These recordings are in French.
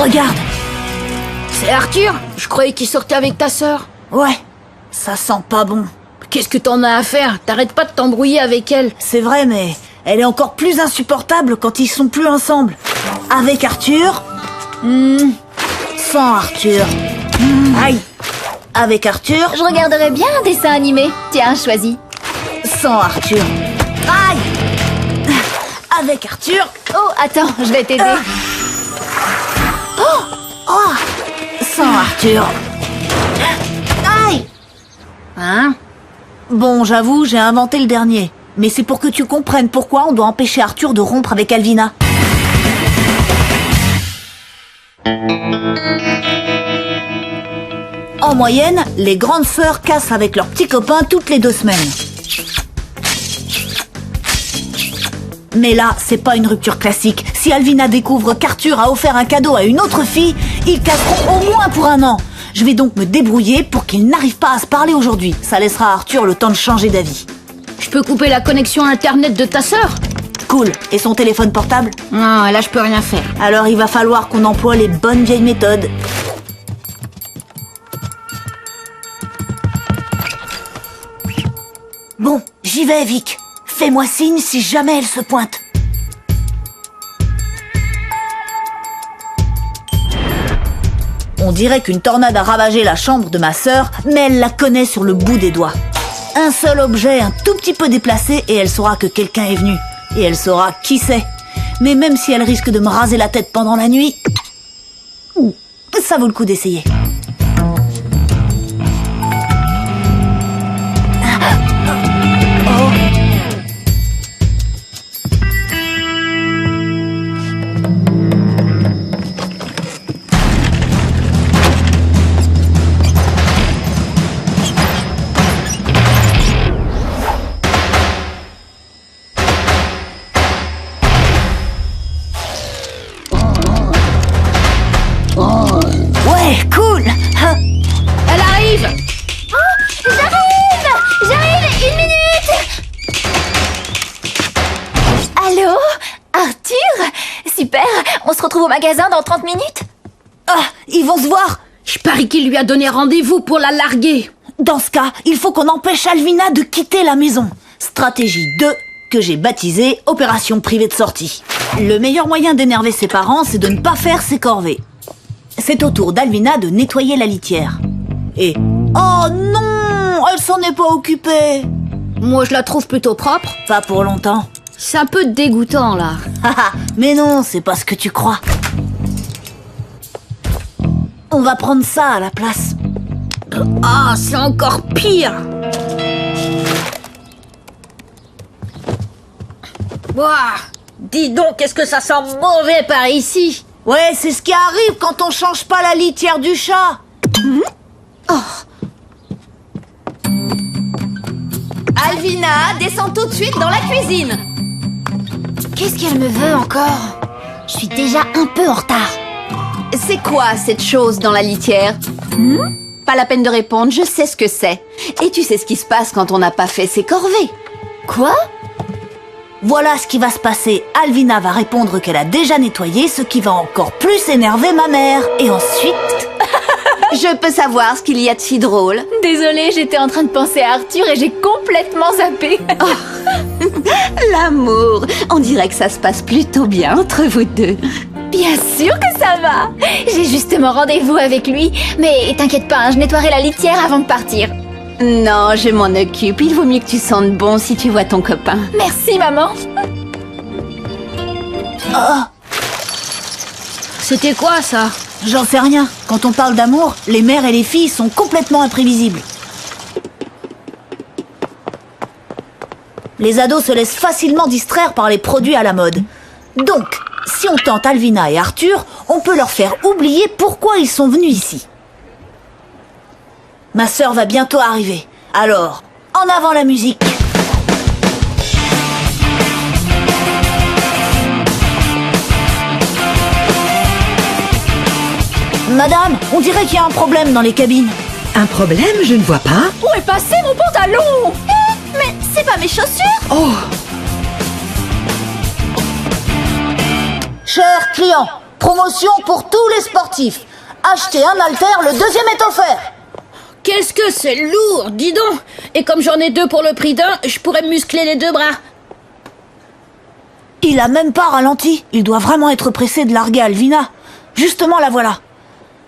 Regarde. C'est Arthur? Je croyais qu'il sortait avec ta sœur. Ouais, ça sent pas bon. Qu'est-ce que t'en as à faire? T'arrêtes pas de t'embrouiller avec elle. C'est vrai, mais elle est encore plus insupportable quand ils sont plus ensemble. Avec Arthur. Sans Arthur. Aïe. Avec Arthur. Je regarderais bien un dessin animé. Tiens, choisis. Sans Arthur. Aïe. Avec Arthur. Oh, attends, je vais t'aider. Oh. Sans Arthur. Aïe. Hein? Bon, j'avoue, j'ai inventé le dernier. Mais c'est pour que tu comprennes pourquoi on doit empêcher Arthur de rompre avec Alvina. En moyenne, les grandes sœurs cassent avec leurs petits copains toutes les 2 semaines. Mais là, c'est pas une rupture classique. Si Alvina découvre qu'Arthur a offert un cadeau à une autre fille, ils casseront au moins pour 1 an. Je vais donc me débrouiller pour qu'ils n'arrivent pas à se parler aujourd'hui. Ça laissera à Arthur le temps de changer d'avis. Je peux couper la connexion internet de ta sœur? Cool. Et son téléphone portable? Non, là je peux rien faire. Alors il va falloir qu'on emploie les bonnes vieilles méthodes. Bon, j'y vais, Vic. Fais-moi signe si jamais elle se pointe. On dirait qu'une tornade a ravagé la chambre de ma sœur, mais elle la connaît sur le bout des doigts. Un seul objet un tout petit peu déplacé et elle saura que quelqu'un est venu. Et elle saura qui c'est. Mais même si elle risque de me raser la tête pendant la nuit, ça vaut le coup d'essayer. Ouais, cool. Elle arrive! J'arrive 1 minute. Allô? Arthur? Super, on se retrouve au magasin dans 30 minutes? Ah, ils vont se voir. Je parie qu'il lui a donné rendez-vous pour la larguer. Dans ce cas, il faut qu'on empêche Alvina de quitter la maison. Stratégie 2, que j'ai baptisée Opération privée de sortie. Le meilleur moyen d'énerver ses parents, c'est de ne pas faire ses corvées. C'est au tour d'Alvina de nettoyer la litière. Et... oh non, elle s'en est pas occupée. Moi je la trouve plutôt propre. Pas pour longtemps. C'est un peu dégoûtant là. Haha, mais non, c'est pas ce que tu crois. On va prendre ça à la place. Ah, c'est encore pire. Ouah, dis donc, qu'est-ce que ça sent mauvais par ici. Ouais, c'est ce qui arrive quand on change pas la litière du chat. Alvina, descends tout de suite dans la cuisine. Qu'est-ce qu'elle me veut encore? Je suis déjà un peu en retard. C'est quoi cette chose dans la litière? Pas la peine de répondre, je sais ce que c'est. Et tu sais ce qui se passe quand on n'a pas fait ses corvées. Quoi? Voilà ce qui va se passer. Alvina va répondre qu'elle a déjà nettoyé, ce qui va encore plus énerver ma mère. Et ensuite... Je peux savoir ce qu'il y a de si drôle. Désolée, j'étais en train de penser à Arthur et j'ai complètement zappé. L'amour, on dirait que ça se passe plutôt bien entre vous deux. Bien sûr que ça va. J'ai justement rendez-vous avec lui. Mais t'inquiète pas, je nettoierai la litière avant de partir. Non, je m'en occupe. Il vaut mieux que tu sentes bon si tu vois ton copain. Merci, maman. C'était quoi ça? J'en sais rien. Quand on parle d'amour, les mères et les filles sont complètement imprévisibles. Les ados se laissent facilement distraire par les produits à la mode. Donc, si on tente Alvina et Arthur, on peut leur faire oublier pourquoi ils sont venus ici. Ma sœur va bientôt arriver. Alors, en avant la musique. Madame, on dirait qu'il y a un problème dans les cabines. Un problème? Je ne vois pas. Où est passé mon pantalon? Mais c'est pas mes chaussures? Oh, Chers clients, Promotion pour tous les sportifs. Achetez un haltère, le deuxième est offert. Qu'est-ce que c'est lourd, dis donc. Et comme j'en ai 2 pour le prix d'un, je pourrais me muscler les 2 bras. Il a même pas ralenti. Il doit vraiment être pressé de larguer Alvina. Justement, la voilà.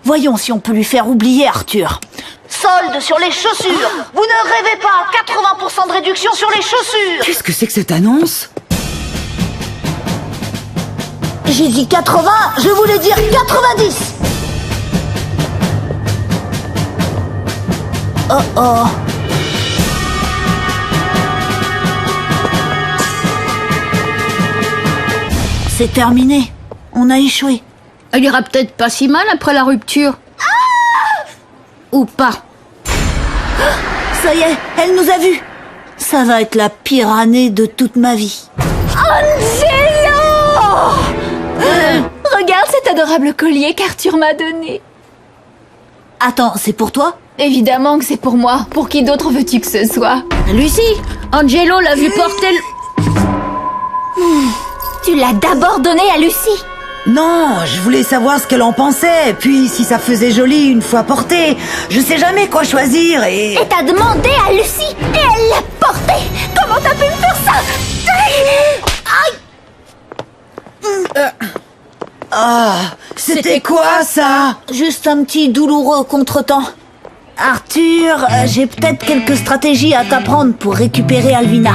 Voyons si on peut lui faire oublier Arthur. Solde sur les chaussures. Vous ne rêvez pas, 80% de réduction sur les chaussures. Qu'est-ce que c'est que cette annonce? J'ai dit 80, je voulais dire 90. Oh oh. C'est terminé. On a échoué. Elle ira peut-être pas si mal après la rupture. Ou pas. Ça y est, elle nous a vus. Ça va être la pire année de toute ma vie. Angelo! Regarde cet adorable collier qu'Arthur m'a donné. Attends, c'est pour toi? Évidemment que c'est pour moi. Pour qui d'autre veux-tu que ce soit? Lucie, Angelo l'a vu porter le... Tu l'as d'abord donné à Lucie. Non, je voulais savoir ce qu'elle en pensait, puis si ça faisait joli une fois porté. Je sais jamais quoi choisir et... Et t'as demandé à Lucie et elle l'a porté. Comment t'as pu me faire ça? Ah, c'était quoi ça? Juste un petit douloureux contretemps. Arthur, j'ai peut-être quelques stratégies à t'apprendre pour récupérer Alvina.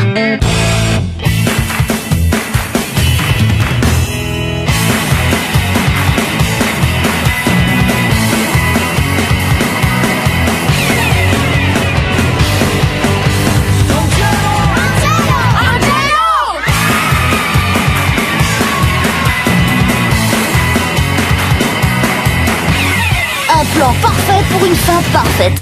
Un plan parfait pour une fin parfaite.